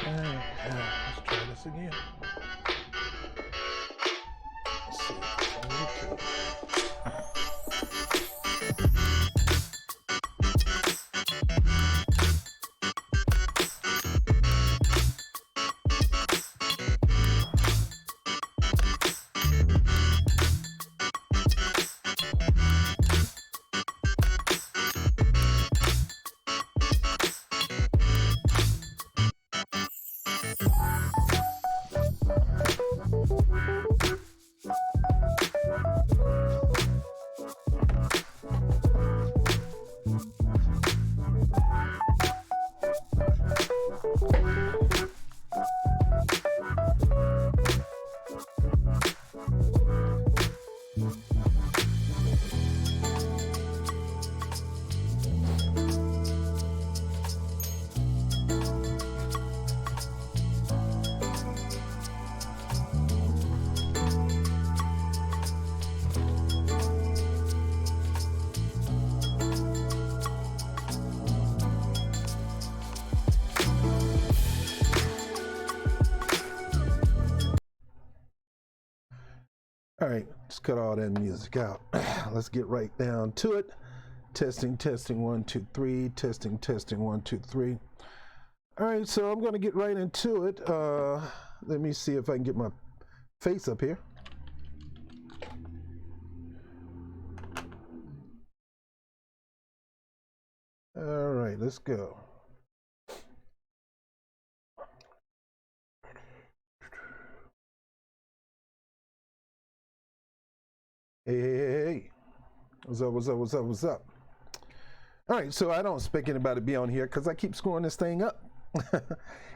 Alright, let's try this again. Let's see if it's on YouTube. All right, let's cut all that music out. Let's get right down to it. Testing, testing, 1, 2, 3. Testing, testing, 1, 2, 3. All right, so I'm going to get right into it. Let me see if I can get my face up here. All right, let's go. Hey, what's up, what's up, what's up, what's up? All right, so I don't expect anybody to be on here because I keep screwing this thing up.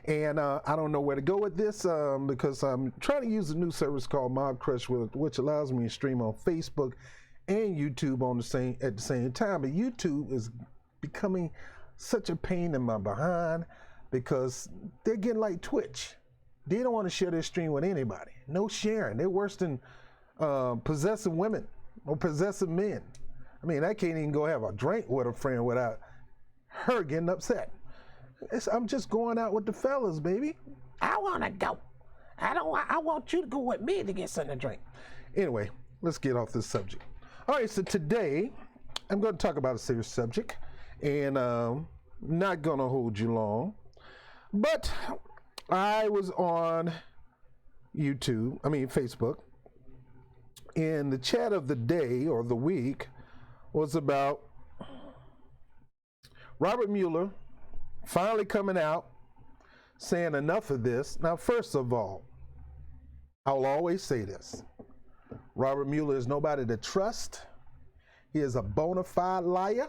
And I don't know where to go with this because I'm trying to use a new service called Mob Crush, which allows me to stream on Facebook and YouTube at the same time. But YouTube is becoming such a pain in my behind because they're getting like Twitch. They don't want to share their stream with anybody. No sharing. They're worse than possessive women or possessive men. I mean, I can't even go have a drink with a friend without her getting upset. I'm just going out with the fellas, baby. I want to go. I want you to go with me to get something to drink. Anyway, let's get off this subject. All right, so today I'm going to talk about a serious subject, and not going to hold you long. But I was on Facebook, and the chat of the day or the week was about Robert Mueller finally coming out saying enough of this. Now, first of all, I will always say this. Robert Mueller is nobody to trust. He is a bona fide liar.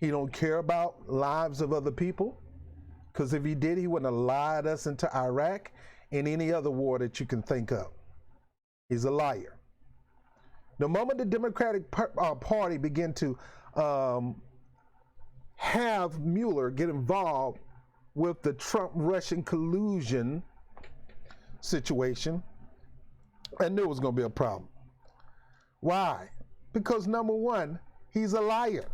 He don't care about lives of other people, because if he did, he wouldn't have lied us into Iraq and any other war that you can think of. He's a liar. The moment the Democratic Party began to have Mueller get involved with the Trump-Russian collusion situation, I knew it was going to be a problem. Why? Because number one, he's a liar.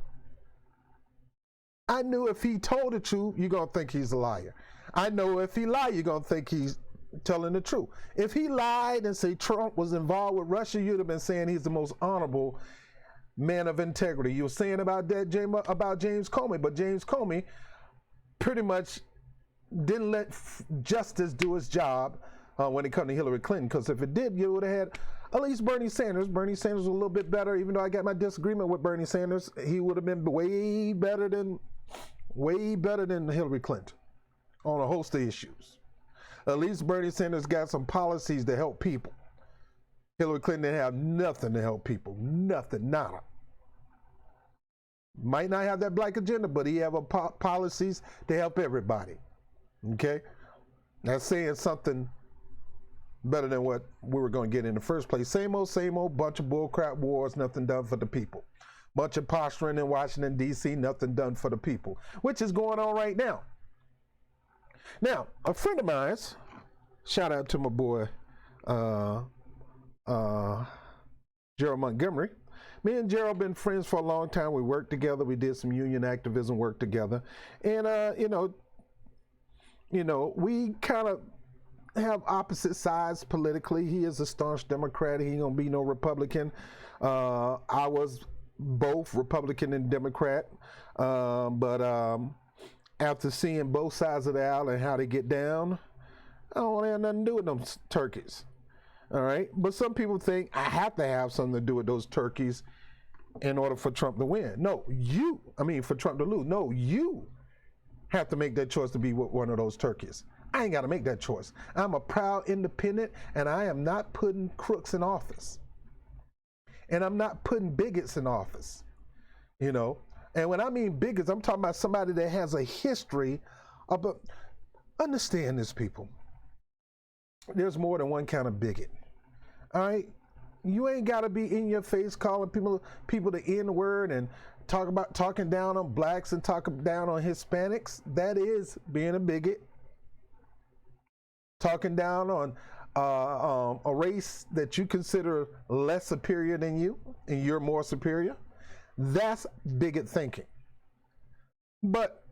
I knew if he told the truth, you're going to think he's a liar. I know if he lied, you're going to think he's telling the truth. If he lied and say Trump was involved with Russia, you'd have been saying he's the most honorable man of integrity. You were saying about that, about James Comey, but James Comey pretty much didn't let justice do its job when it comes to Hillary Clinton, because if it did, you would have had at least Bernie Sanders. Bernie Sanders was a little bit better, even though I got my disagreement with Bernie Sanders. He would have been way better than Hillary Clinton on a host of issues. At least Bernie Sanders got some policies to help people. Hillary Clinton didn't have nothing to help people. Nothing, nada. Might not have that black agenda, but he have policies to help everybody. Okay? That's saying something better than what we were going to get in the first place. Same old, bunch of bullcrap wars, nothing done for the people. Bunch of posturing in Washington, D.C., nothing done for the people, which is going on right now. Now, a friend of mine, shout out to my boy, Gerald Montgomery. Me and Gerald been friends for a long time. We worked together. We did some union activism work together. And, we kind of have opposite sides politically. He is a staunch Democrat. He ain't gonna be no Republican. I was both Republican and Democrat, but after seeing both sides of the aisle and how they get down, I don't want to have nothing to do with them turkeys. All right, but some people think I have to have something to do with those turkeys in order for Trump to win. No, for Trump to lose. No, you have to make that choice to be one of those turkeys. I ain't got to make that choice. I'm a proud independent, and I am not putting crooks in office. And I'm not putting bigots in office, And when I mean bigots, I'm talking about somebody that has a history of, understand this, people. There's more than one kind of bigot, all right? You ain't got to be in your face calling people the N-word and talking down on blacks and talking down on Hispanics. That is being a bigot. Talking down on a race that you consider less superior than you and you're more superior, that's bigot thinking. But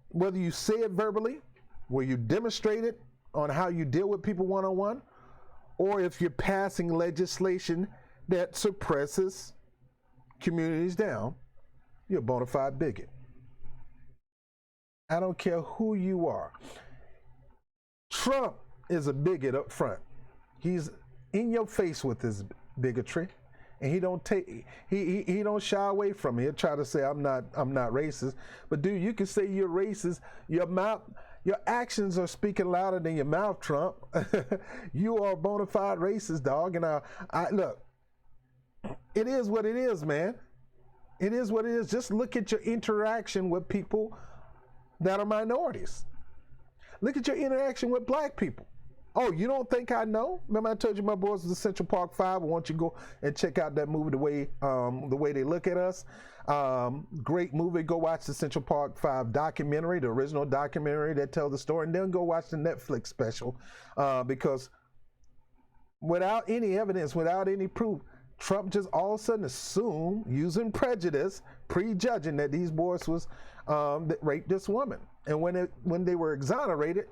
whether you say it verbally, where you demonstrate it on how you deal with people one-on-one, or if you're passing legislation that suppresses communities down, you're a bona fide bigot. I don't care who you are. Trump is a bigot up front. He's in your face with his bigotry, and he don't shy away from it. He'll try to say I'm not racist, but dude, you can say you're racist. Your actions are speaking louder than your mouth, Trump. You are a bona fide racist, dog. And I look, it is what it is, man. It is what it is. Just look at your interaction with people that are minorities. Look at your interaction with black people. Oh, you don't think I know? Remember I told you my boys was the Central Park 5. I want you to go and check out that movie, the way they look at us. Great movie. Go watch the Central Park 5 documentary, the original documentary that tells the story, and then go watch the Netflix special, because without any evidence, without any proof, Trump just all of a sudden assumed, using prejudice, prejudging that these boys was that raped this woman. And when they were exonerated,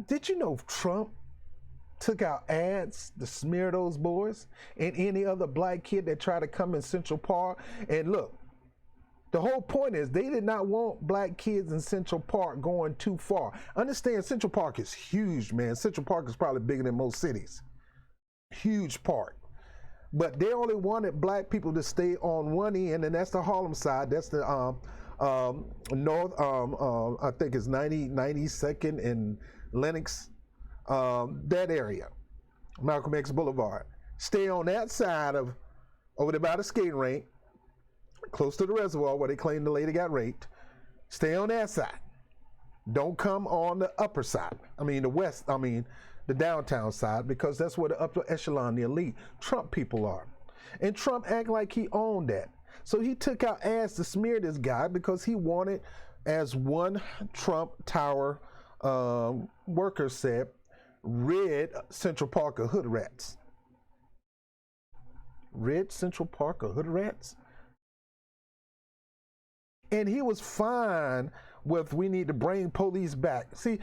did you know Trump took out ads to smear those boys and any other black kid that tried to come in Central Park? And look, the whole point is they did not want black kids in Central Park going too far. Understand, Central Park is huge, man. Central Park is probably bigger than most cities. Huge park. But they only wanted black people to stay on one end, and that's the Harlem side. That's the north, I think it's 92nd and Lenox, that area, Malcolm X Boulevard. Stay on that side of, over there by the skating rink, close to the reservoir where they claim the lady got raped. Stay on that side. Don't come on the upper side. The downtown side, because that's where the upper echelon, the elite Trump people are. And Trump act like he owned that. So he took out ads to smear this guy because he wanted, as one Trump Tower worker said, rid Central Park of hood rats. Rid Central Park of hood rats? And he was fine with, we need to bring police back. See,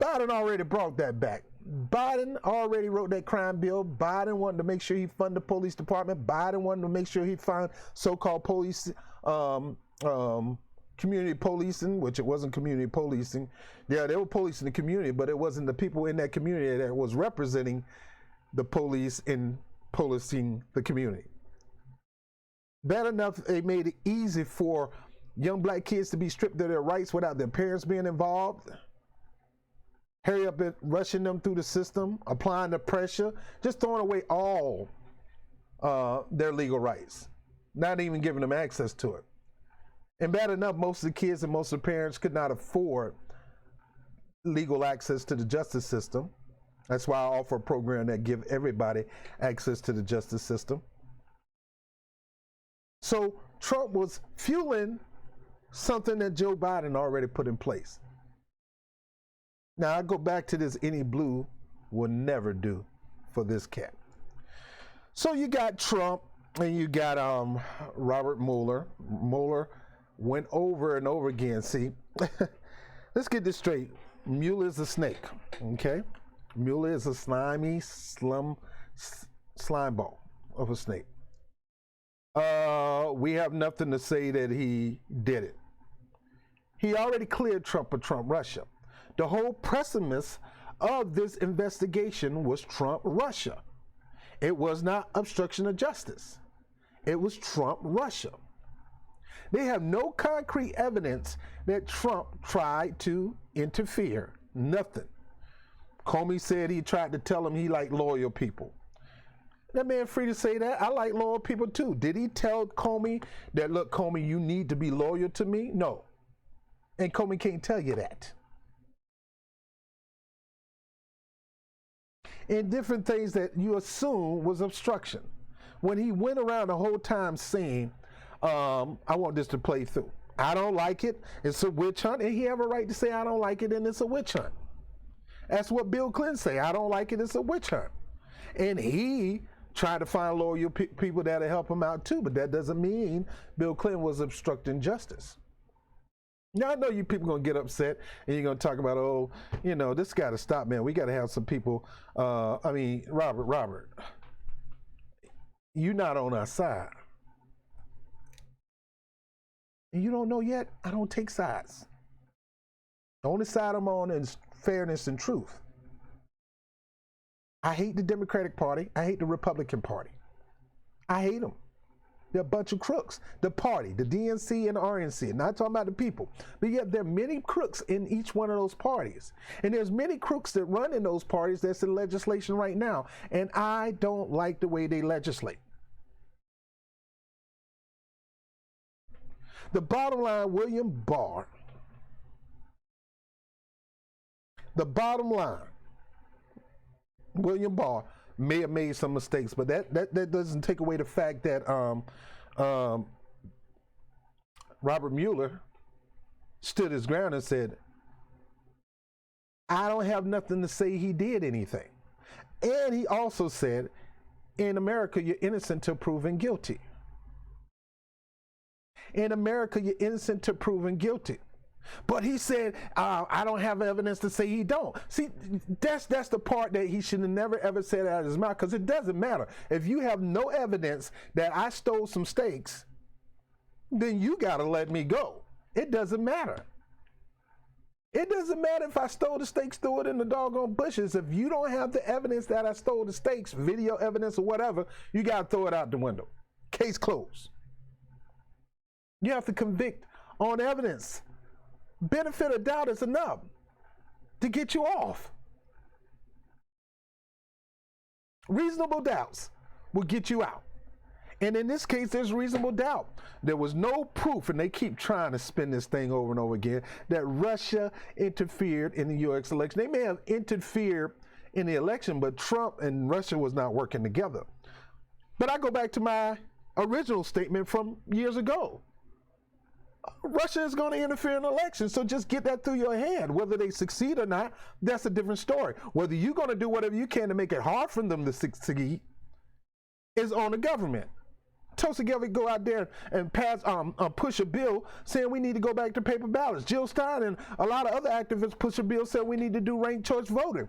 Biden already brought that back. Biden already wrote that crime bill. Biden wanted to make sure he funded the police department. Biden wanted to make sure he found so-called police, community policing, which it wasn't community policing. Yeah, they were policing the community, but it wasn't the people in that community that was representing the police in policing the community. Bad enough, they made it easy for young black kids to be stripped of their rights without their parents being involved. Hurry up and rushing them through the system, applying the pressure, just throwing away all their legal rights, not even giving them access to it. And bad enough, most of the kids and most of the parents could not afford legal access to the justice system. That's why I offer a program that give everybody access to the justice system. So Trump was fueling something that Joe Biden already put in place. Now I go back to this, any blue will never do for this cat. So you got Trump and you got Robert Mueller. Mueller went over and over again. See, let's get this straight. Mueller is a snake, okay? Mueller is a slimy slime ball of a snake. We have nothing to say that he did it. He already cleared Trump of Trump Russia. The whole premise of this investigation was Trump Russia. It was not obstruction of justice. It was Trump Russia. They have no concrete evidence that Trump tried to interfere. Nothing. Comey said he tried to tell him he liked loyal people. That man free to say that. I like loyal people too. Did he tell Comey that, look, Comey, you need to be loyal to me? No. And Comey can't tell you that. And different things that you assume was obstruction. When he went around the whole time saying, I want this to play through. I don't like it. It's a witch hunt. And he have a right to say, I don't like it, and it's a witch hunt. That's what Bill Clinton say. I don't like it. It's a witch hunt. And he tried to find loyal people that'll help him out too. But that doesn't mean Bill Clinton was obstructing justice. Now, I know you people going to get upset and you're going to talk about, oh, you know, this got to stop, man. We got to have some people. Robert, you're not on our side. And you don't know yet? I don't take sides. The only side I'm on is fairness and truth. I hate the Democratic Party. I hate the Republican Party. I hate them. They're a bunch of crooks. The party, the DNC and the RNC, not talking about the people. But yet there are many crooks in each one of those parties. And there's many crooks that run in those parties that's in legislation right now. And I don't like the way they legislate. The bottom line, William Barr. The bottom line, William Barr may have made some mistakes, but that doesn't take away the fact that Robert Mueller stood his ground and said, I don't have nothing to say he did anything. And he also said, in America, you're innocent till proven guilty. In America, you're innocent till proven guilty. But he said, I don't have evidence to say he don't. See, that's the part that he should have never ever said out of his mouth, because it doesn't matter. If you have no evidence that I stole some steaks, then you got to let me go. It doesn't matter. It doesn't matter if I stole the steaks, threw it in the doggone bushes. If you don't have the evidence that I stole the steaks, video evidence or whatever, you got to throw it out the window. Case closed. You have to convict on evidence. Benefit of doubt is enough to get you off. Reasonable doubts will get you out. And in this case, there's reasonable doubt. There was no proof, and they keep trying to spin this thing over and over again, that Russia interfered in the U.S. election. They may have interfered in the election, but Trump and Russia was not working together. But I go back to my original statement from years ago. Russia is going to interfere in elections, so just get that through your head. Whether they succeed or not, that's a different story. Whether you're going to do whatever you can to make it hard for them to succeed is on the government. Tulsi Gabbard go out there and push a bill saying we need to go back to paper ballots. Jill Stein and a lot of other activists push a bill saying we need to do ranked choice voting.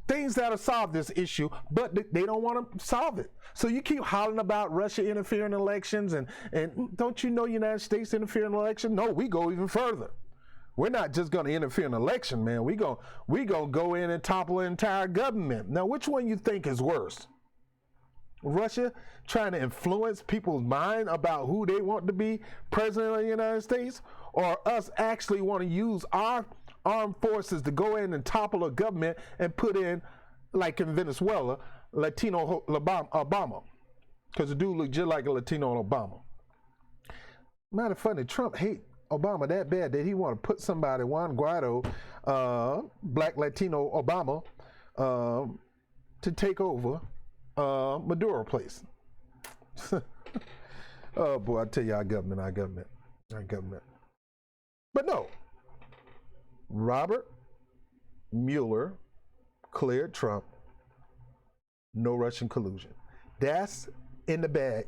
Things that'll solve this issue, but they don't want to solve it. So you keep hollering about Russia interfering in elections, and don't you know United States interfere in elections? No, we go even further. We're not just going to interfere in election, man. We gonna go in and topple the entire government. Now, which one you think is worse? Russia trying to influence people's mind about who they want to be president of the United States, or us actually want to use our armed forces to go in and topple a government and put in, like in Venezuela, Latino Obama, because the dude looked just like a Latino Obama. Matter of fact, Trump hate Obama that bad that he want to put somebody, Juan Guaido, black Latino Obama, to take over Maduro place. Oh boy, I tell you, our government. But no, Robert Mueller cleared Trump. No Russian collusion. That's in the bag.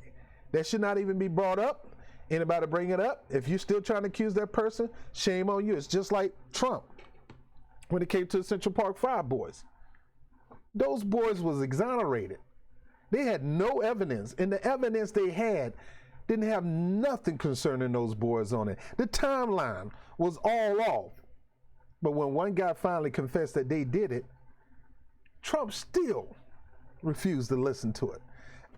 That should not even be brought up. Anybody bring it up? If you're still trying to accuse that person, shame on you. It's just like Trump when it came to the Central Park 5 boys. Those boys was exonerated. They had no evidence, and the evidence they had didn't have nothing concerning those boys on it. The timeline was all off. But when one guy finally confessed that they did it, Trump still refused to listen to it.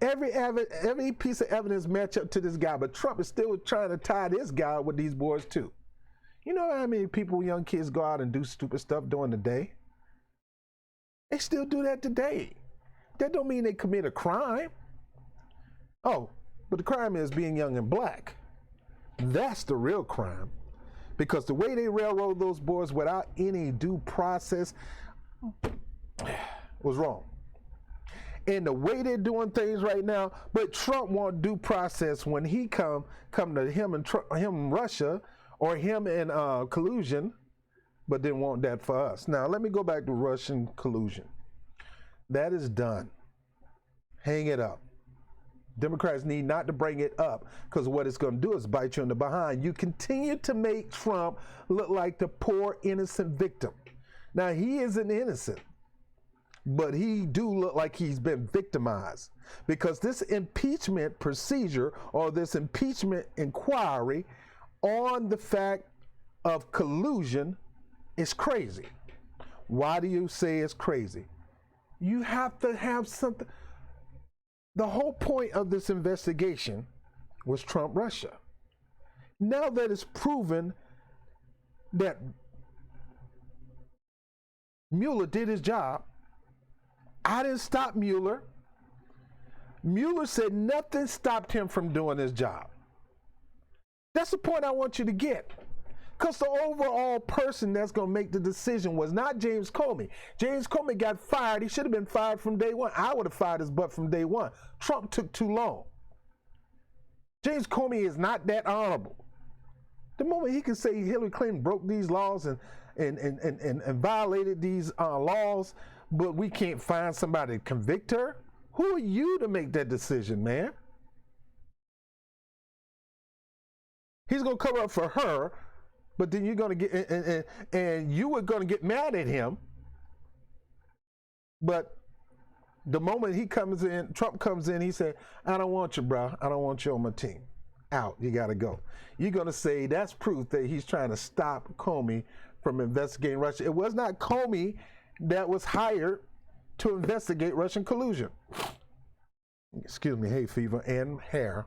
Every piece of evidence matched up to this guy, but Trump is still trying to tie this guy with these boys too. You know how many people, young kids, go out and do stupid stuff during the day? They still do that today. That don't mean they commit a crime. Oh, but the crime is being young and black. That's the real crime. Because the way they railroad those boys without any due process was wrong. And the way they're doing things right now, but Trump want due process when he come to him and Russia, or him and collusion, but didn't want that for us. Now, let me go back to Russian collusion. That is done. Hang it up. Democrats need not to bring it up, because what it's going to do is bite you in the behind. You continue to make Trump look like the poor innocent victim. Now, he isn't innocent, but he do look like he's been victimized, because this impeachment procedure, or this impeachment inquiry on the fact of collusion, is crazy. Why do you say it's crazy? You have to have something. The whole point of this investigation was Trump-Russia. Now that it's proven that Mueller did his job, I didn't stop Mueller. Mueller said nothing stopped him from doing his job. That's the point I want you to get. Because the overall person that's going to make the decision was not James Comey. James Comey got fired. He should have been fired from day one. I would have fired his butt from day one. Trump took too long. James Comey is not that honorable. The moment he can say Hillary Clinton broke these laws and violated these laws, but we can't find somebody to convict her, who are you to make that decision, man? He's going to cover up for her, but then you're going to get, and you were going to get mad at him. But the moment he comes in, Trump comes in, he said, I don't want you, bro. I don't want you on my team. Out. You got to go. You're going to say that's proof that he's trying to stop Comey from investigating Russia. It was not Comey that was hired to investigate Russian collusion. Excuse me, hay fever and hair.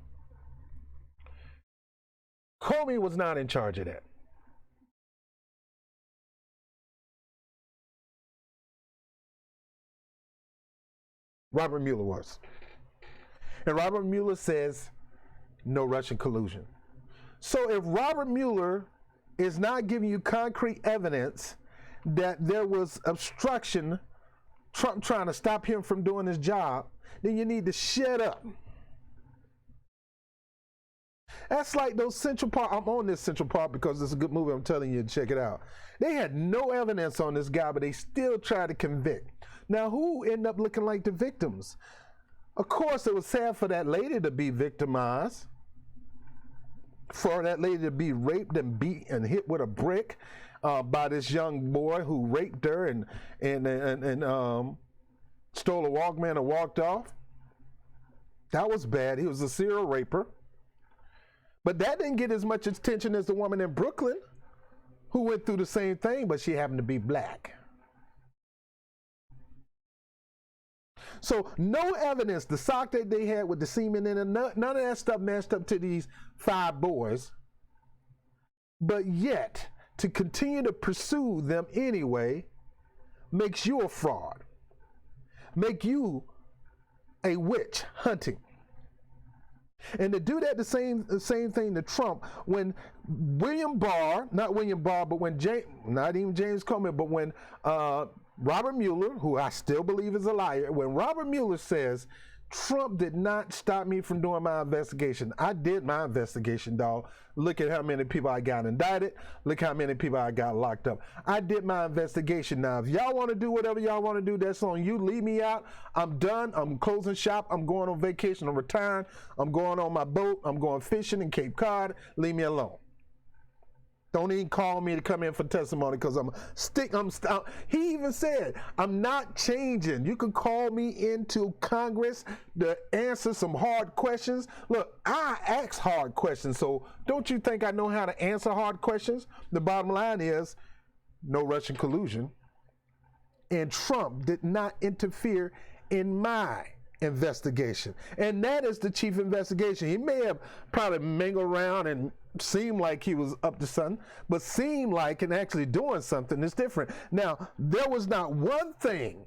Comey was not in charge of that. Robert Mueller was. And Robert Mueller says no Russian collusion. So if Robert Mueller is not giving you concrete evidence that there was obstruction, Trump trying to stop him from doing his job, then you need to shut up. That's like those Central Park. I'm on this Central Park because it's a good movie. I'm telling you to check it out. They had no evidence on this guy, but they still tried to convict. Now, who ended up looking like the victims? Of course, it was sad for that lady to be victimized, for that lady to be raped and beat and hit with a brick by this young boy who raped her and stole a Walkman and walked off. That was bad. He was a serial raper. But that didn't get as much attention as the woman in Brooklyn who went through the same thing, but she happened to be black. So no evidence, the sock that they had with the semen in it, none of that stuff matched up to these 5 boys. But yet, to continue to pursue them anyway makes you a fraud. Make you a witch hunting. And to do that the same thing to Trump, when William Barr, not William Barr, but when not even James Comey, but when Robert Mueller, who I still believe is a liar, when Robert Mueller says Trump did not stop me from doing my investigation. I did my investigation, dog. Look at how many people I got indicted. Look how many people I got locked up. I did my investigation. Now, if y'all want to do whatever y'all want to do, that's on you. Leave me out. I'm done. I'm closing shop. I'm going on vacation. I'm retiring. I'm going on my boat. I'm going fishing in Cape Cod. Leave me alone. Don't even call me to come in for testimony because he even said, I'm not changing. You can call me into Congress to answer some hard questions. Look, I ask hard questions, so don't you think I know how to answer hard questions? The bottom line is, no Russian collusion. And Trump did not interfere in my investigation. And that is the chief investigation. He may have probably mingled around and seemed like he was up to something, but seemed like and actually doing something is different. Now, there was not one thing,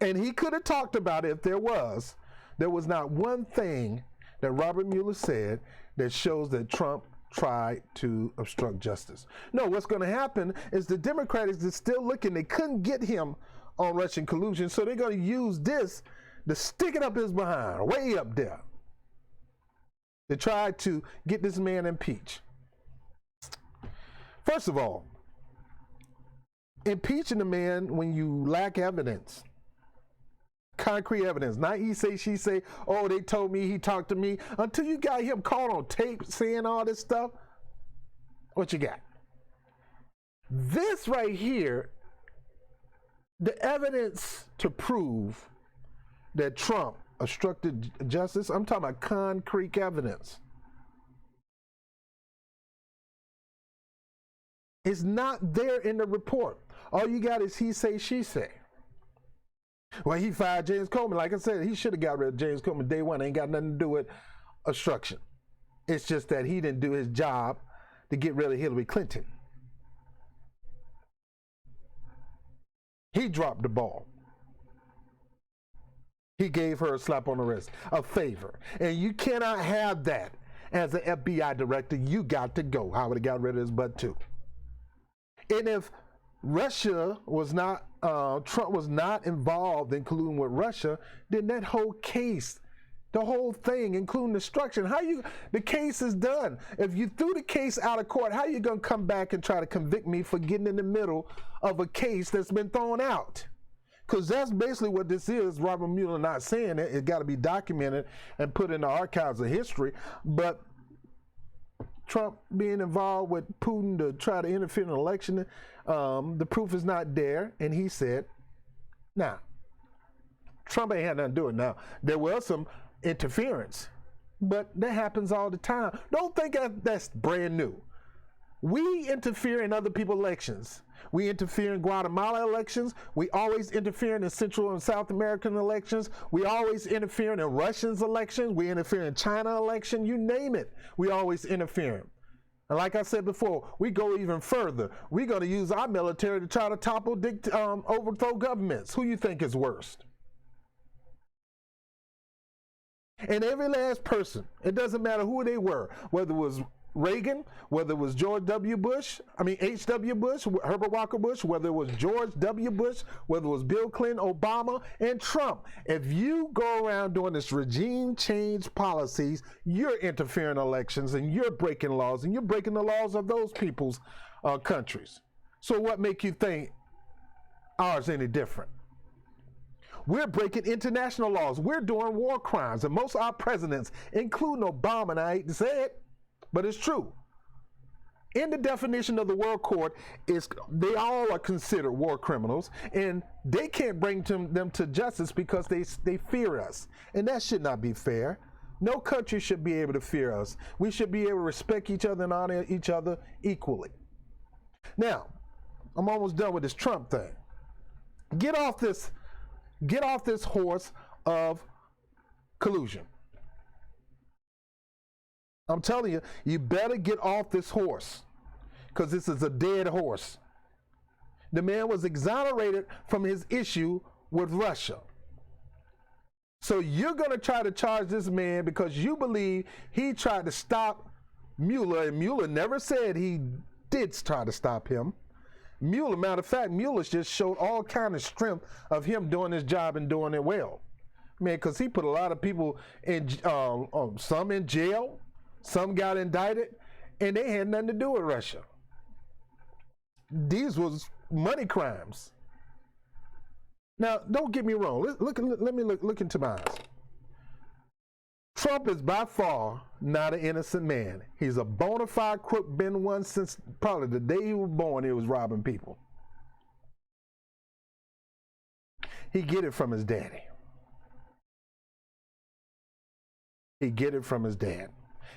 and he could have talked about it if there was not one thing that Robert Mueller said that shows that Trump tried to obstruct justice. No, what's going to happen is the Democrats are still looking. They couldn't get him on Russian collusion, so they're going to use this to stick it up his behind, way up there, to try to get this man impeached. First of all, impeaching a man when you lack evidence, concrete evidence, not he say, she say, oh, they told me, he talked to me, until you got him caught on tape saying all this stuff, what you got? This right here, the evidence to prove that Trump obstructed justice, I'm talking about concrete evidence. It's not there in the report. All you got is he say, she say. Well, he fired James Coleman. Like I said, he should have got rid of James Coleman day one. Ain't got nothing to do with obstruction. It's just that he didn't do his job to get rid of Hillary Clinton. He dropped the ball. He gave her a slap on the wrist, a favor. And you cannot have that as an FBI director. You got to go. I would have got rid of his butt too. And if Russia was not, Trump was not involved in colluding with Russia, then that whole case, the whole thing, including destruction, the case is done. If you threw the case out of court, how are you going to come back and try to convict me for getting in the middle of a case that's been thrown out? Because that's basically what this is. Robert Mueller not saying it. It got to be documented and put in the archives of history. But Trump being involved with Putin to try to interfere in an election, the proof is not there. And he said, nah, Trump ain't had nothing to do with it. Now, there was some interference, but that happens all the time. Don't think that's brand new. We interfere in other people's elections. We interfere in Guatemala elections. We always interfere in Central and South American elections. We always interfere in Russians' elections. We interfere in China election. You name it. We always interfere. And like I said before, we go even further. We're going to use our military to try to topple, overthrow governments. Who you think is worst? And every last person, it doesn't matter who they were, whether it was Reagan, whether it was H.W. Bush, Herbert Walker Bush, whether it was George W. Bush, whether it was Bill Clinton, Obama, and Trump. If you go around doing this regime change policies, you're interfering in elections and you're breaking laws and you're breaking the laws of those people's countries. So what make you think ours any different? We're breaking international laws. We're doing war crimes. And most of our presidents, including Obama, and I hate to say it, but it's true. In the definition of the World Court, they all are considered war criminals, and they can't bring them to justice because they fear us. And that should not be fair. No country should be able to fear us. We should be able to respect each other and honor each other equally. Now, I'm almost done with this Trump thing. Get off this horse of collusion. I'm telling you, you better get off this horse because this is a dead horse. The man was exonerated from his issue with Russia. So you're going to try to charge this man because you believe he tried to stop Mueller, and Mueller never said he did try to stop him. Mueller, matter of fact, Mueller just showed all kind of strength of him doing his job and doing it well. Man, because he put a lot of people in, some in jail, some got indicted, and they had nothing to do with Russia. These was money crimes. Now, don't get me wrong. Let me look into my eyes. Trump is by far not an innocent man. He's a bona fide crook, been one since probably the day he was born. He was robbing people. He get it from his daddy. He get it from his dad.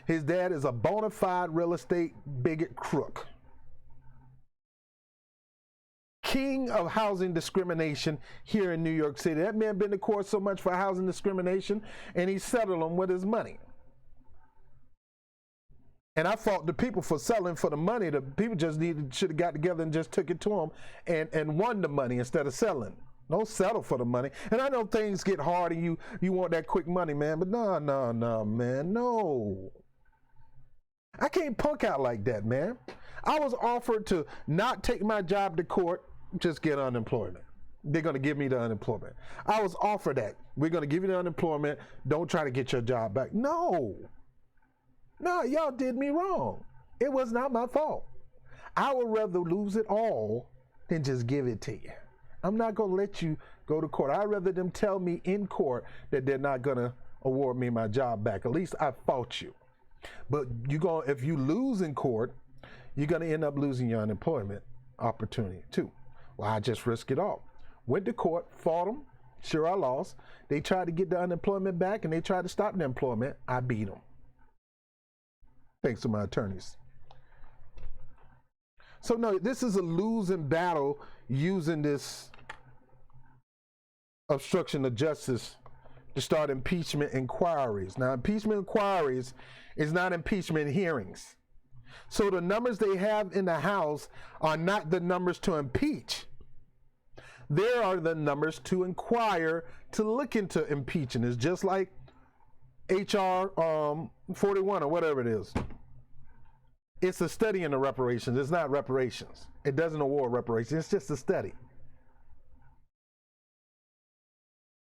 His dad is a bona fide real estate bigot crook. King of housing discrimination here in New York City. That man been to court so much for housing discrimination, and he settled them with his money. And I fault the people for selling for the money. The people just should have got together and just took it to them and won the money instead of selling. Don't settle for the money. And I know things get hard and you want that quick money, man, but no, man, no. I can't punk out like that, man. I was offered to not take my job to court, just get unemployment. They're going to give me the unemployment. I was offered that. We're going to give you the unemployment. Don't try to get your job back. No, y'all did me wrong. It was not my fault. I would rather lose it all than just give it to you. I'm not going to let you go to court. I'd rather them tell me in court that they're not going to award me my job back. At least I fought you. But if you lose in court, you're going to end up losing your unemployment opportunity too. Well, I just risk it all. Went to court, fought them. Sure, I lost. They tried to get the unemployment back, and they tried to stop the employment. I beat them. Thanks to my attorneys. So no, this is a losing battle using this obstruction of justice to start impeachment inquiries. Now, impeachment inquiries is not impeachment hearings. So the numbers they have in the House are not the numbers to impeach. There are the numbers to inquire, to look into impeaching. It's just like HR 41 or whatever it is. It's a study into reparations. It's not reparations. It doesn't award reparations. It's just a study.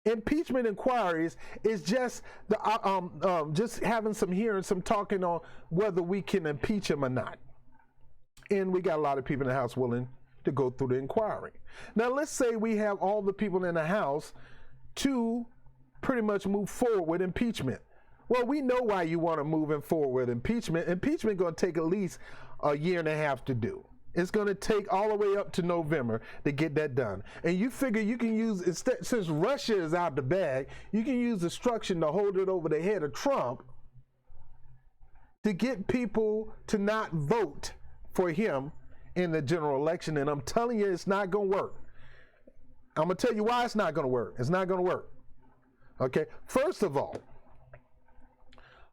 Impeachment inquiries is just just having some hearing, some talking on whether we can impeach him or not. And we got a lot of people in the House willing to go through the inquiry. Now, let's say we have all the people in the House to pretty much move forward with impeachment. Well, we know why you want to move forward with impeachment. Impeachment going to take at least a year and a half to do. It's going to take all the way up to November to get that done. And you figure you can use, since Russia is out the bag, you can use destruction to hold it over the head of Trump to get people to not vote for him in the general election. And I'm telling you, it's not going to work. I'm going to tell you why it's not going to work. It's not going to work. Okay? First of all,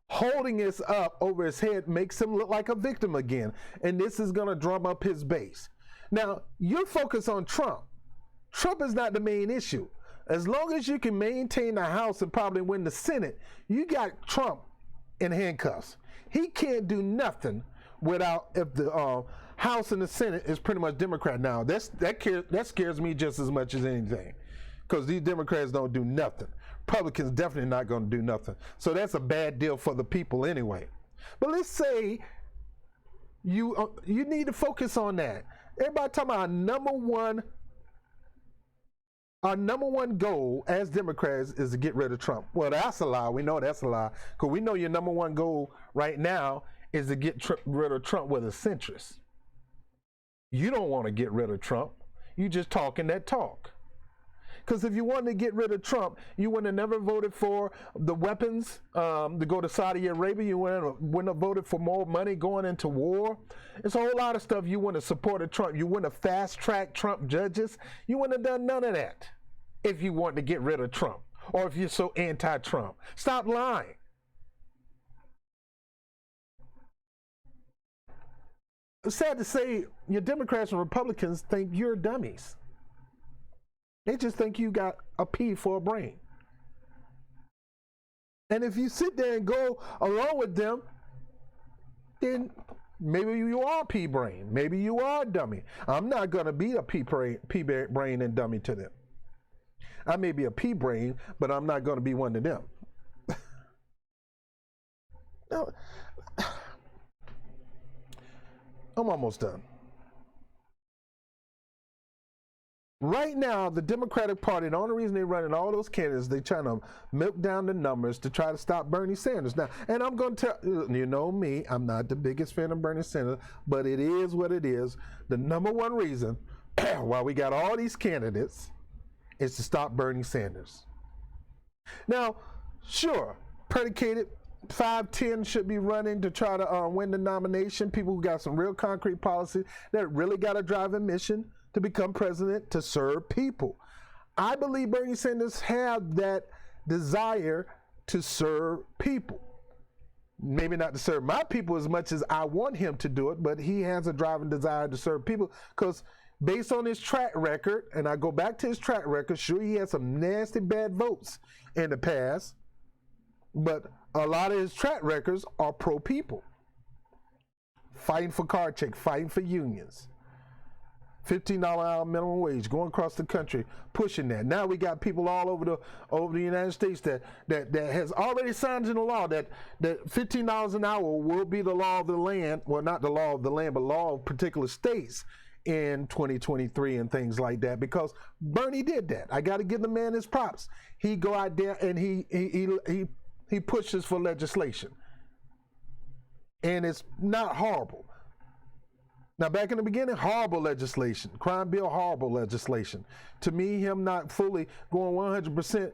holding this up over his head makes him look like a victim again. And this is going to drum up his base. Now, you're focused on Trump. Trump is not the main issue. As long as you can maintain the House and probably win the Senate, you got Trump in handcuffs. He can't do nothing without, if the House and the Senate is pretty much Democrat now. That scares me just as much as anything, because these Democrats don't do nothing. Republicans definitely not going to do nothing. So that's a bad deal for the people anyway. But let's say you need to focus on that. Everybody talking about our number one goal as Democrats is to get rid of Trump. Well, that's a lie. We know that's a lie, because we know your number one goal right now is to get rid of Trump with a centrist. You don't want to get rid of Trump. You just talking that talk. Because if you wanted to get rid of Trump, you would have never voted for the weapons to go to Saudi Arabia. You wouldn't have voted for more money going into war. It's a whole lot of stuff you wouldn't have supported Trump. You wouldn't have fast-tracked Trump judges. You wouldn't have done none of that if you wanted to get rid of Trump, or if you're so anti-Trump. Stop lying. It's sad to say, your Democrats and Republicans think you're dummies. They just think you got a pea for a brain. And if you sit there and go along with them, then maybe you are pea brain. Maybe you are a dummy. I'm not going to be a pea brain and dummy to them. I may be a pea brain, but I'm not going to be one of them. No, I'm almost done. Right now, the Democratic Party, the only reason they're running all those candidates, they're trying to milk down the numbers to try to stop Bernie Sanders. Now, and I'm going to tell you, know me, I'm not the biggest fan of Bernie Sanders, but it is what it is. The number one reason why we got all these candidates is to stop Bernie Sanders. Now, sure, predicated 5-10 should be running to try to win the nomination. People who got some real concrete policy that really got a driving mission to become president to serve people. I believe Bernie Sanders have that desire to serve people. Maybe not to serve my people as much as I want him to do it, but he has a driving desire to serve people because based on his track record, and I go back to his track record, sure he had some nasty bad votes in the past, but a lot of his track records are pro-people. Fighting for car check, fighting for unions. $15 an hour minimum wage, going across the country, pushing that. Now we got people all over the United States that has already signed into law that $15 an hour will be the law of the land. Well, not the law of the land, but law of particular states in 2023 and things like that. Because Bernie did that. I got to give the man his props. He go out there and he pushes for legislation, and it's not horrible. Now, back in the beginning, horrible legislation. Crime bill, horrible legislation. To me, him not fully going 100%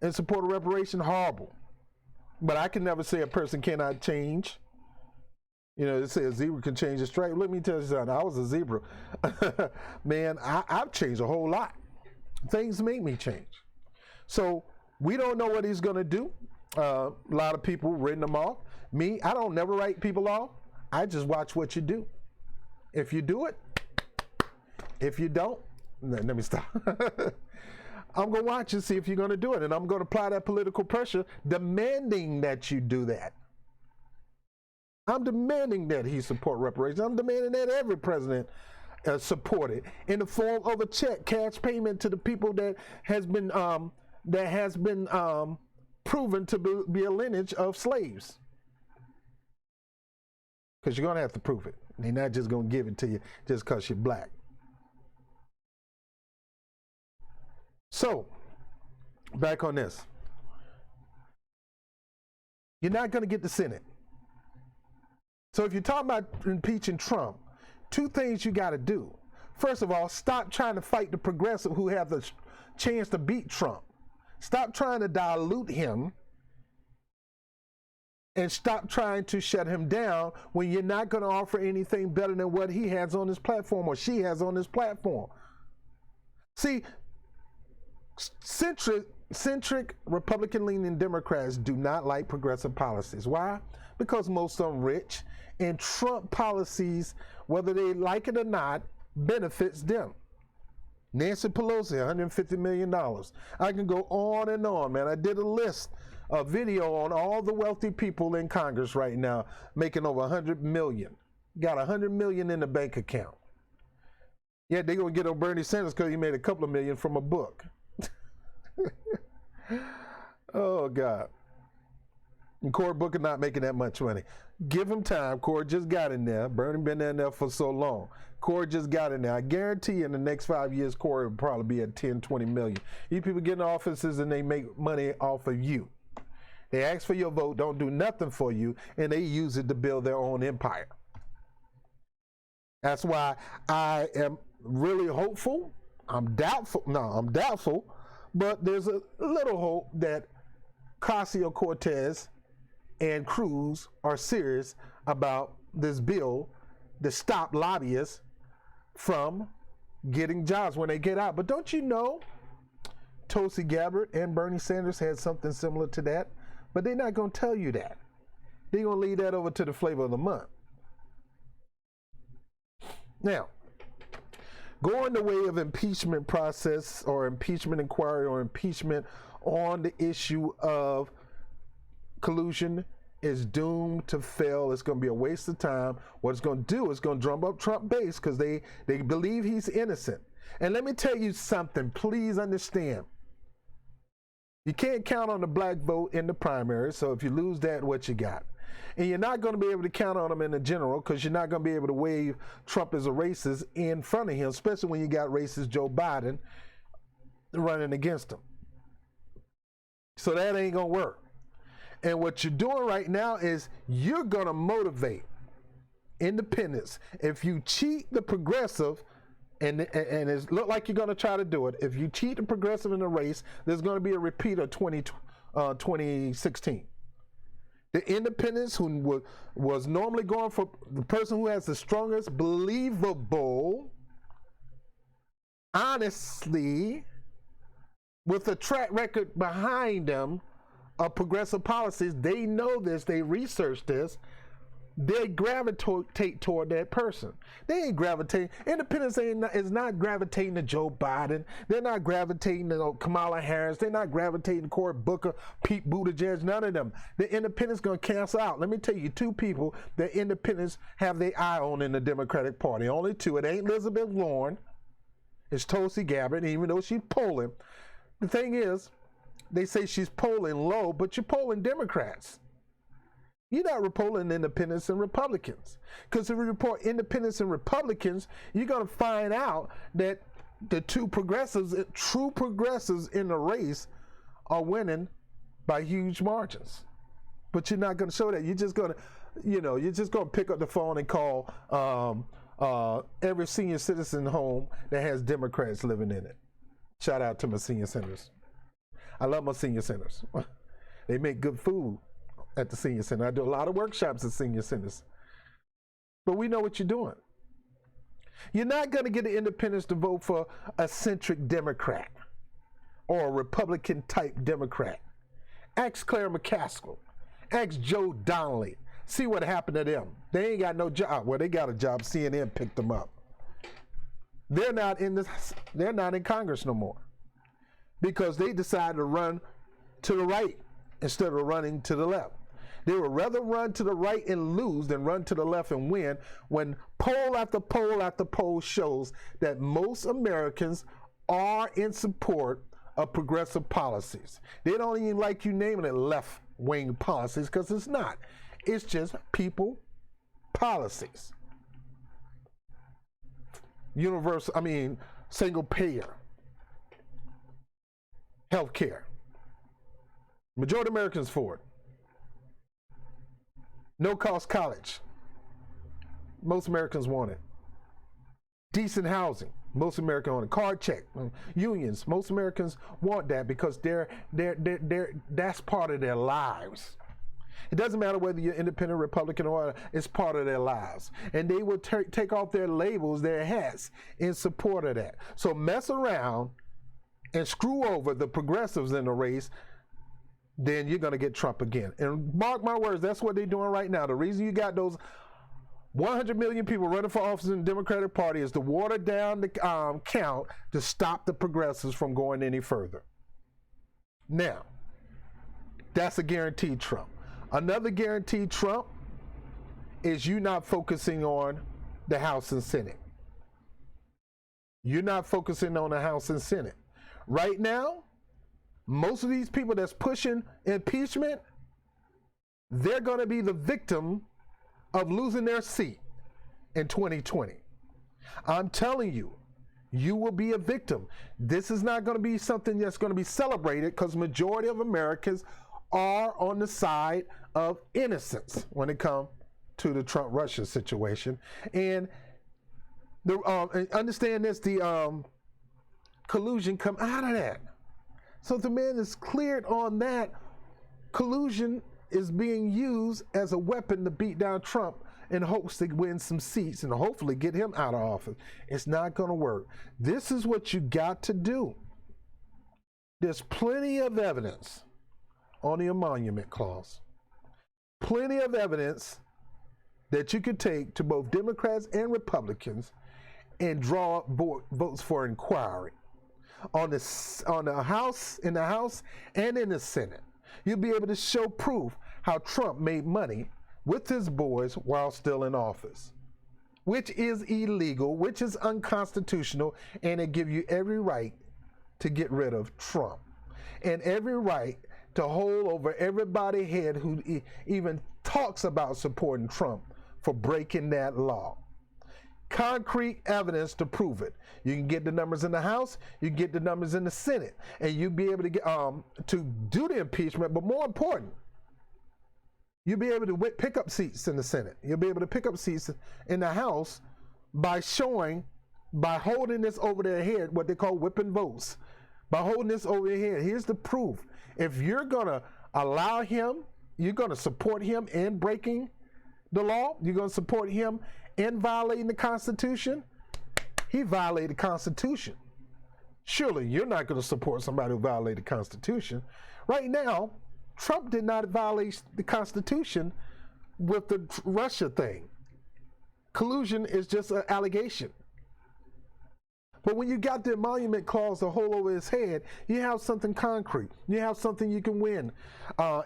in support of reparation, horrible. But I can never say a person cannot change. You know, they say a zebra can change a stripe. Let me tell you something. I was a zebra. Man, I've changed a whole lot. Things make me change. So we don't know what he's going to do. A lot of people written him off. Me, I don't never write people off. I just watch what you do. If you do it, if you don't, let me stop. I'm going to watch and see if you're going to do it. And I'm going to apply that political pressure, demanding that you do that. I'm demanding that he support reparations. I'm demanding that every president support it in the form of a check, cash payment to the people that has been proven to be a lineage of slaves. Because you're going to have to prove it. They're not just going to give it to you just because you're black. So, back on this. You're not going to get the Senate. So if you're talking about impeaching Trump, two things you got to do. First of all, stop trying to fight the progressive who have the chance to beat Trump. Stop trying to dilute him. And stop trying to shut him down when you're not going to offer anything better than what he has on his platform or she has on his platform. See, centric Republican-leaning Democrats do not like progressive policies. Why? Because most of them rich, and Trump policies, whether they like it or not, benefits them. Nancy Pelosi, $150 million. I can go on and on, man. I did a list. A video on all the wealthy people in Congress right now making over 100 million. Got 100 million in the bank account. Yeah, they're going to get on Bernie Sanders because he made a couple of million from a book. Oh, God. And Cory Booker not making that much money. Give him time. Cory just got in there. Bernie been in there for so long. Cory just got in there. I guarantee you in the next 5 years, Cory will probably be at 10, 20 million. You people get in offices and they make money off of you. They ask for your vote, don't do nothing for you, and they use it to build their own empire. That's why I am really hopeful. I'm doubtful, but there's a little hope that Ocasio-Cortez and Cruz are serious about this bill to stop lobbyists from getting jobs when they get out. But don't you know Tulsi Gabbard and Bernie Sanders had something similar to that? But they're not going to tell you that. They're going to leave that over to the flavor of the month. Now, going the way of impeachment process or impeachment inquiry or impeachment on the issue of collusion is doomed to fail. It's going to be a waste of time. What it's going to do is going to drum up Trump base because they believe he's innocent. And let me tell you something. Please understand. You can't count on the black vote in the primary, so if you lose that, what you got? And you're not going to be able to count on them in the general because you're not going to be able to wave Trump as a racist in front of him, especially when you got racist Joe Biden running against him. So that ain't going to work. And what you're doing right now is you're going to motivate independents. If you cheat the progressive, and it look like you're going to try to do it, if you cheat the progressive in the race, there's going to be a repeat of 2016. The independents who was normally going for the person who has the strongest, believable, honestly, with a track record behind them of progressive policies, they know this, they researched this, they gravitate toward that person. They ain't gravitating. Independents is not gravitating to Joe Biden. They're not gravitating to Kamala Harris. They're not gravitating to Cory Booker, Pete Buttigieg, none of them. The independents going to cancel out. Let me tell you, two people that independents have their eye on in the Democratic Party. Only two. It ain't Elizabeth Warren. It's Tulsi Gabbard, even though she's polling. The thing is, they say she's polling low, but you're polling Democrats. You're not polling independents and Republicans. Because if you report independents and Republicans, you're going to find out that the two progressives, true progressives in the race, are winning by huge margins. But you're not going to show that. You're just going to, you're just going to pick up the phone and call every senior citizen home that has Democrats living in it. Shout out to my senior centers. I love my senior centers. They make good food at the senior center. I do a lot of workshops at senior centers. But we know what you're doing. You're not going to get the independents to vote for a centric Democrat or a Republican type Democrat. Ask Claire McCaskill. Ask Joe Donnelly. See what happened to them. They ain't got no job. Well, they got a job. CNN picked them up. They're not in Congress no more because they decided to run to the right instead of running to the left. They would rather run to the right and lose than run to the left and win, when poll after poll after poll shows that most Americans are in support of progressive policies. They don't even like you naming it left-wing policies because it's not. It's just people policies. Single payer, health care. Majority of Americans for it. No cost college. Most Americans want it. Decent housing. Most Americans want it. Card check. Unions. Most Americans want that because that's part of their lives. It doesn't matter whether you're independent, Republican, or whatever, it's part of their lives. And they will take off their labels, their hats, in support of that. So mess around and screw over the progressives in the race, then you're going to get Trump again. And mark my words, that's what they're doing right now. The reason you got those 100 million people running for office in the Democratic Party is to water down the count to stop the progressives from going any further. Now, that's a guaranteed Trump. Another guaranteed Trump is you not focusing on the House and Senate. You're not focusing on the House and Senate. Right now, most of these people that's pushing impeachment, they're going to be the victim of losing their seat in 2020. I'm telling you, you will be a victim. This is not going to be something that's going to be celebrated because majority of Americans are on the side of innocence when it comes to the Trump-Russia situation. And understand this, the collusion come out of that. So the man is cleared on that. Collusion is being used as a weapon to beat down Trump in hopes to win some seats and hopefully get him out of office. It's not going to work. This is what you got to do. There's plenty of evidence on the emolument clause. Plenty of evidence that you could take to both Democrats and Republicans and draw up votes for inquiry on the House, in the House and in the Senate. You'll be able to show proof how Trump made money with his boys while still in office, which is illegal, which is unconstitutional, and it gives you every right to get rid of Trump. and every right to hold over everybody's head who even talks about supporting Trump for breaking that law. Concrete evidence to prove it. You can get the numbers in the House, you can get the numbers in the Senate, and you'll be able to get to do the impeachment. But more important, you'll be able to pick up seats in the Senate. You'll be able to pick up seats in the House by holding this over their head, what they call whipping votes. By holding this over their head, here's the proof. If you're going to allow him, you're going to support him in breaking the law, you're going to support him in violating the Constitution, he violated the Constitution. Surely you're not going to support somebody who violated the Constitution. Right now, Trump did not violate the Constitution with the Russia thing. Collusion is just an allegation. But when you got the emolument clause to hold over his head, you have something concrete. You have something you can win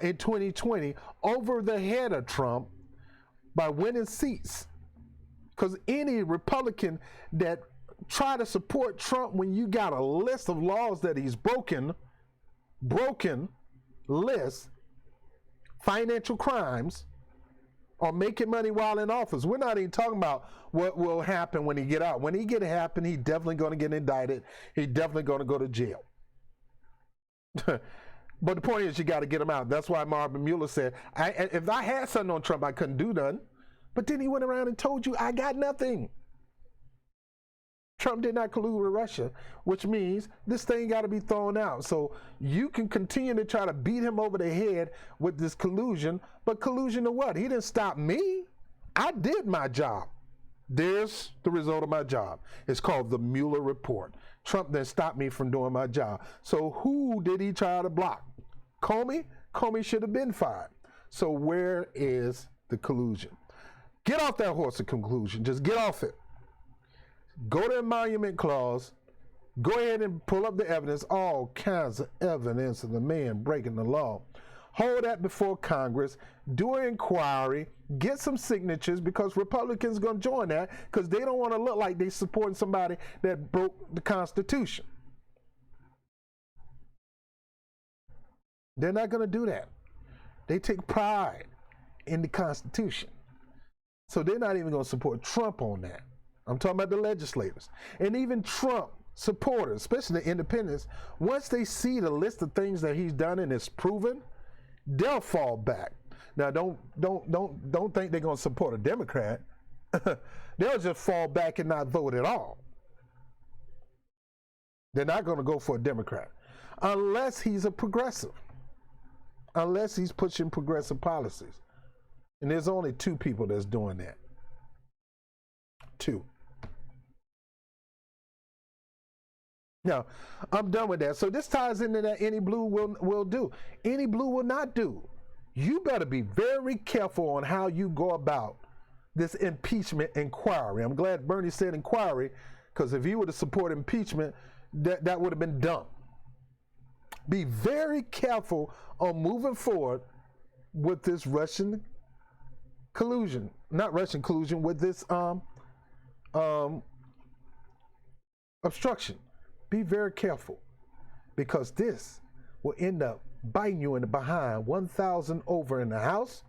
in 2020 over the head of Trump by winning seats. Because any Republican that try to support Trump when you got a list of laws that he's broken list, financial crimes, or making money while in office. We're not even talking about what will happen when he get out. When he get happen, he's definitely going to get indicted. He's definitely going to go to jail. But the point is, you got to get him out. That's why Marvin Mueller said, if I had something on Trump, I couldn't do nothing. But then he went around and told you, I got nothing. Trump did not collude with Russia, which means this thing got to be thrown out. So you can continue to try to beat him over the head with this collusion, but collusion to what? He didn't stop me. I did my job. There's the result of my job. It's called the Mueller report. Trump then stopped me from doing my job. So who did he try to block? Comey? Comey should have been fired. So where is the collusion? Get off that horse of conclusion. Just get off it. Go to the emolument clause. Go ahead and pull up the evidence, all kinds of evidence of the man breaking the law. Hold that before Congress. Do an inquiry. Get some signatures, because Republicans are going to join that, because they don't want to look like they're supporting somebody that broke the Constitution. They're not going to do that. They take pride in the Constitution. So they're not even going to support Trump on that. I'm talking about the legislators. And even Trump supporters, especially the independents, once they see the list of things that he's done and it's proven, they'll fall back. Now don't think they're going to support a Democrat. They'll just fall back and not vote at all. They're not going to go for a Democrat unless he's a progressive. Unless he's pushing progressive policies. And there's only two people that's doing that. Two. Now, I'm done with that. So this ties into that any blue will do. Any blue will not do. You better be very careful on how you go about this impeachment inquiry. I'm glad Bernie said inquiry, because if he would have supported impeachment, that would have been dumb. Be very careful on moving forward with this Russian collusion. Not Russian collusion, with this obstruction. Be very careful, because this will end up biting you in the behind. 1,000 over in the House,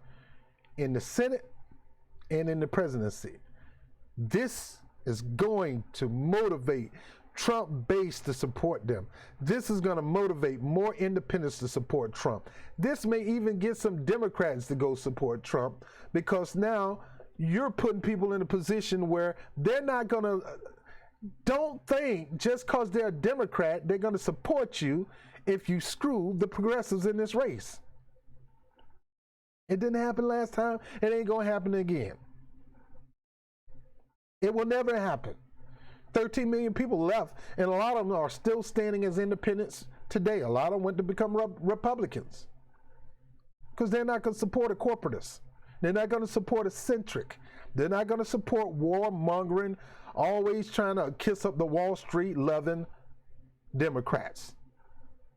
in the Senate, and in the presidency. This is going to motivate Trump base to support them. This is going to motivate more independents to support Trump. This may even get some Democrats to go support Trump, because now you're putting people in a position where they're not going to, don't think just because they're a Democrat, they're going to support you if you screw the progressives in this race. It didn't happen last time. It ain't going to happen again. It will never happen. 13 million people left, and a lot of them are still standing as independents today. A lot of them went to become Republicans, because they're not going to support a corporatist. They're not going to support a centric. They're not going to support warmongering, always trying to kiss up the Wall Street loving Democrats.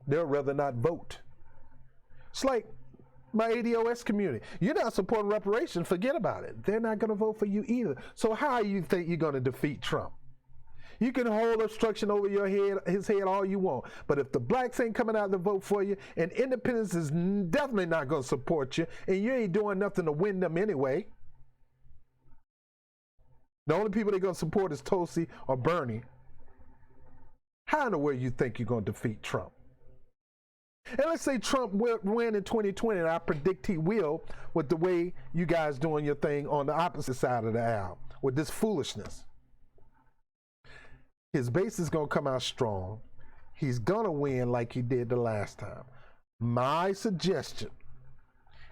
They'll rather not vote. It's like my ADOS community. You're not supporting reparations, forget about it. They're not going to vote for you either. So how do you think you're going to defeat Trump? You can hold obstruction over his head all you want. But if the blacks ain't coming out to vote for you, and independents is definitely not going to support you, and you ain't doing nothing to win them anyway. The only people they're going to support is Tulsi or Bernie. How in the world you think you're going to defeat Trump? And let's say Trump will win in 2020, and I predict he will, with the way you guys doing your thing on the opposite side of the aisle, with this foolishness. His base is going to come out strong. He's going to win like he did the last time. My suggestion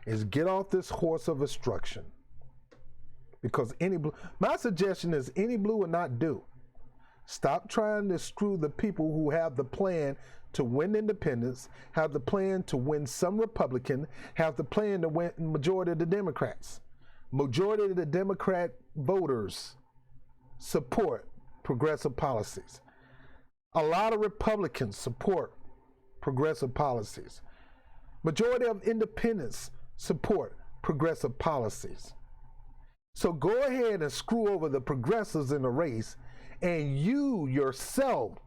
is get off this horse of obstruction. Because my suggestion is any blue will not do. Stop trying to screw the people who have the plan to win independence, have the plan to win some Republican, have the plan to win majority of the Democrats. Majority of the Democrat voters support progressive policies. A lot of Republicans support progressive policies. Majority of independents support progressive policies. So go ahead and screw over the progressives in the race, and you yourself,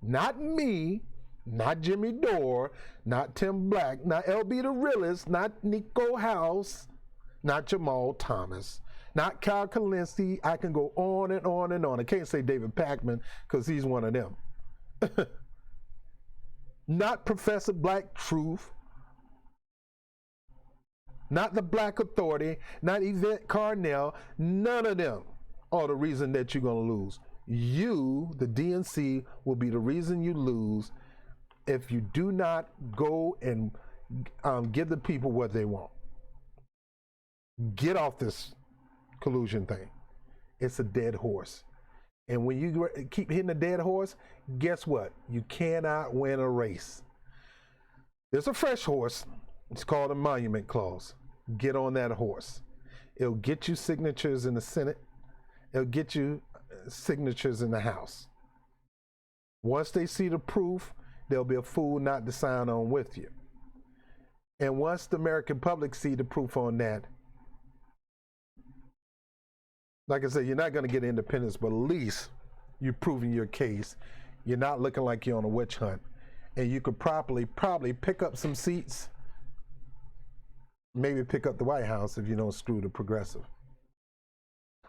not me, not Jimmy Dore, not Tim Black, not LB the Realist, not Nico House, not Jamal Thomas, not Kyle Kalinske. I can go on and on and on. I can't say David Packman because he's one of them. Not Professor Black Truth, not the Black Authority, not Yvette Carnell. None of them are the reason that you're going to lose. You, the DNC, will be the reason you lose if you do not go and give the people what they want. Get off this collusion thing. It's a dead horse. And when you keep hitting a dead horse, guess what? You cannot win a race. There's a fresh horse. It's called a monument clause. Get on that horse. It'll get you signatures in the Senate. It'll get you signatures in the House. Once they see the proof, there'll be a fool not to sign on with you. And once the American public see the proof on that, like I said, you're not going to get independence, but at least you're proving your case. You're not looking like you're on a witch hunt. And you could probably pick up some seats, maybe pick up the White House if you don't screw the progressive.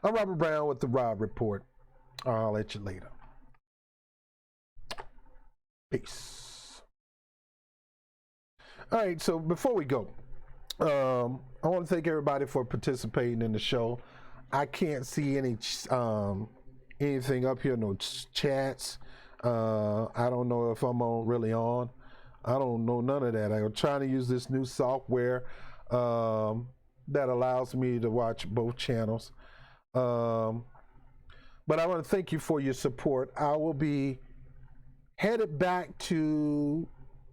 I'm Robert Brown with the Rob Report. I'll let you later. Peace. All right, so before we go, I want to thank everybody for participating in the show. I can't see any anything up here, no chats. I don't know if I'm really on. I don't know none of that. I'm trying to use this new software that allows me to watch both channels. But I want to thank you for your support. I will be headed back to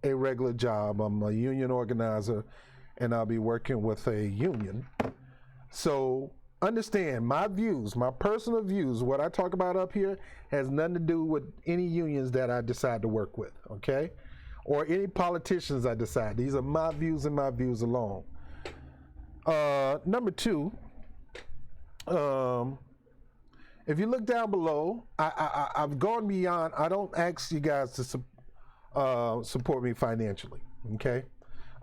a regular job. I'm a union organizer, and I'll be working with a union. So understand my views, my personal views, what I talk about up here has nothing to do with any unions that I decide to work with, okay? Or any politicians I decide. These are my views and my views alone. Number two, if you look down below, I've gone beyond. I don't ask you guys to support me financially, okay?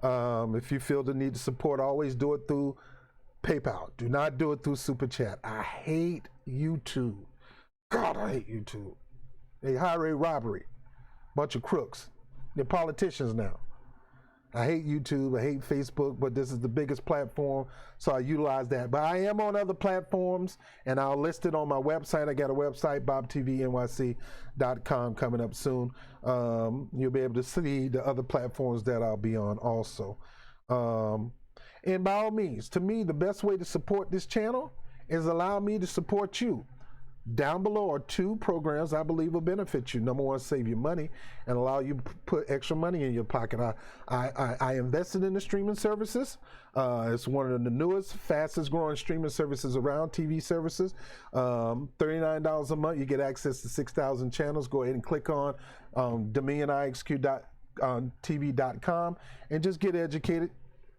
If you feel the need to support, always do it through PayPal. Do not do it through Super Chat. I hate YouTube. God, I hate YouTube. They highway robbery. Bunch of crooks. They're politicians now. I hate YouTube. I hate Facebook, but this is the biggest platform, so I utilize that. But I am on other platforms, and I'll list it on my website. I got a website, bobtvnyc.com, coming up soon. You'll be able to see the other platforms that I'll be on also. And by all means, to me, the best way to support this channel is allow me to support you. Down below are two programs I believe will benefit you. Number one, save you money and allow you to put extra money in your pocket. I invested in the streaming services. It's one of the newest, fastest growing streaming services around, TV services. $39 a month, you get access to 6,000 channels. Go ahead and click on DominionIXQ.tv.com and just get educated,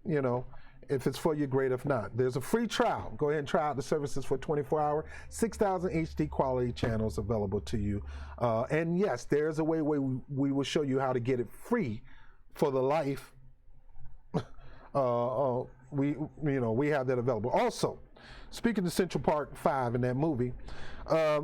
you know. If it's for you, great. If not, there's a free trial. Go ahead and try out the services for 24 hours. 6,000 HD quality channels available to you. And yes, there's a way where we will show you how to get it free for the life. We have that available. Also, speaking of Central Park 5 in that movie,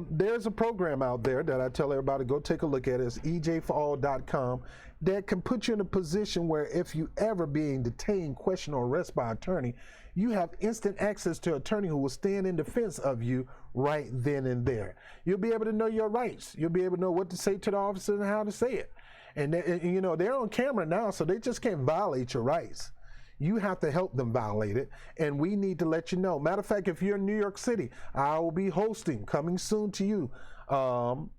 there's a program out there that I tell everybody go take a look at. It's ejforall.com that can put you in a position where if you ever being detained, questioned, or arrested by an attorney, you have instant access to an attorney who will stand in defense of you right then and there. You'll be able to know your rights. You'll be able to know what to say to the officer and how to say it. And they're on camera now, so they just can't violate your rights. You have to help them violate it, and we need to let you know. Matter of fact, if you're in New York City, I will be hosting, coming soon to you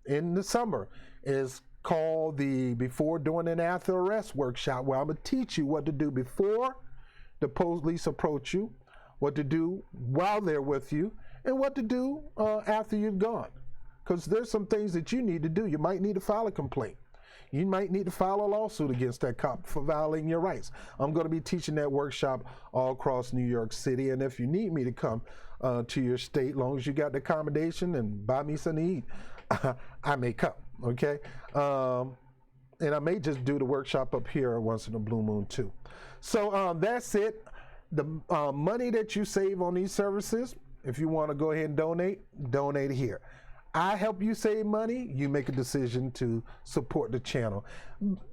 in the summer, is called the Before, During, and After Arrest Workshop, where I'm going to teach you what to do before the police approach you, what to do while they're with you, and what to do after you've gone. Because there's some things that you need to do. You might need to file a complaint. You might need to file a lawsuit against that cop for violating your rights. I'm going to be teaching that workshop all across New York City. And if you need me to come to your state, as long as you got the accommodation and buy me something to eat, I may come, okay? And I may just do the workshop up here once in a blue moon too. So that's it. The money that you save on these services, if you want to go ahead and donate here. I help you save money, you make a decision to support the channel.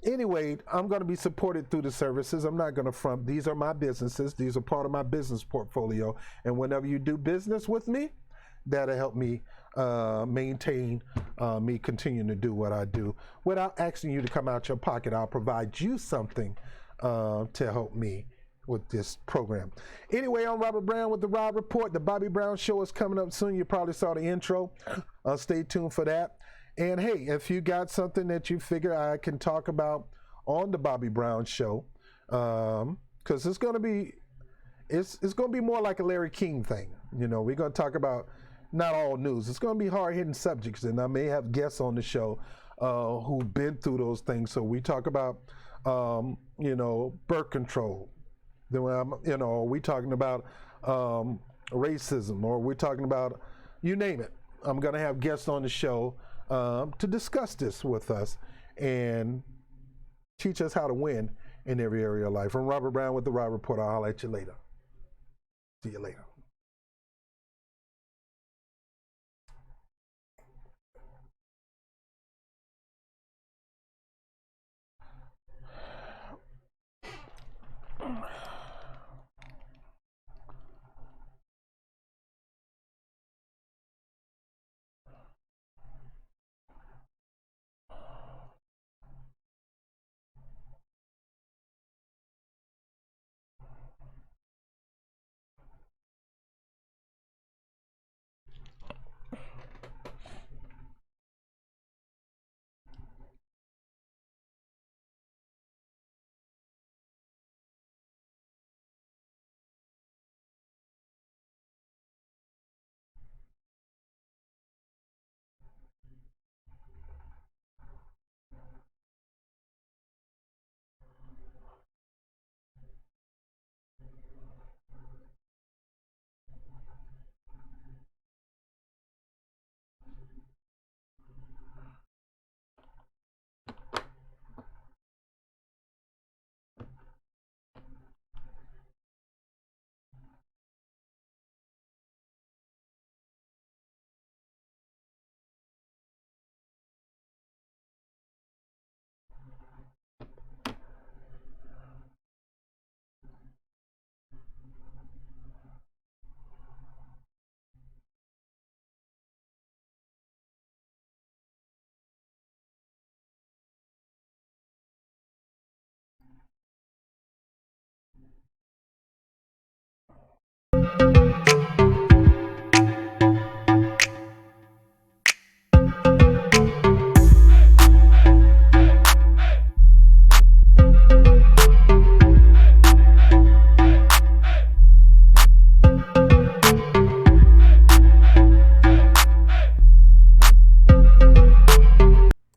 Anyway, I'm going to be supported through the services. I'm not going to front. These are my businesses. These are part of my business portfolio. And whenever you do business with me, that'll help me maintain me continuing to do what I do without asking you to come out your pocket. I'll provide you something to help me with this program. Anyway, I'm Robert Brown with the Rob Report. The Bobby Brown Show is coming up soon. You probably saw the intro. Stay tuned for that. And hey, if you got something that you figure I can talk about on the Bobby Brown Show, because it's going to be more like a Larry King thing. You know, we're going to talk about not all news. It's going to be hard-hitting subjects, and I may have guests on the show who've been through those things. So we talk about, birth control. Then, we talking about racism, or we're talking about, you name it. I'm going to have guests on the show to discuss this with us and teach us how to win in every area of life. I'm Robert Brown with the Rob Report. I'll holler at you later. See you later.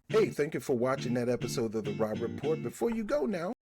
Hey, thank you for watching that episode of the Rob Report. Before you go now,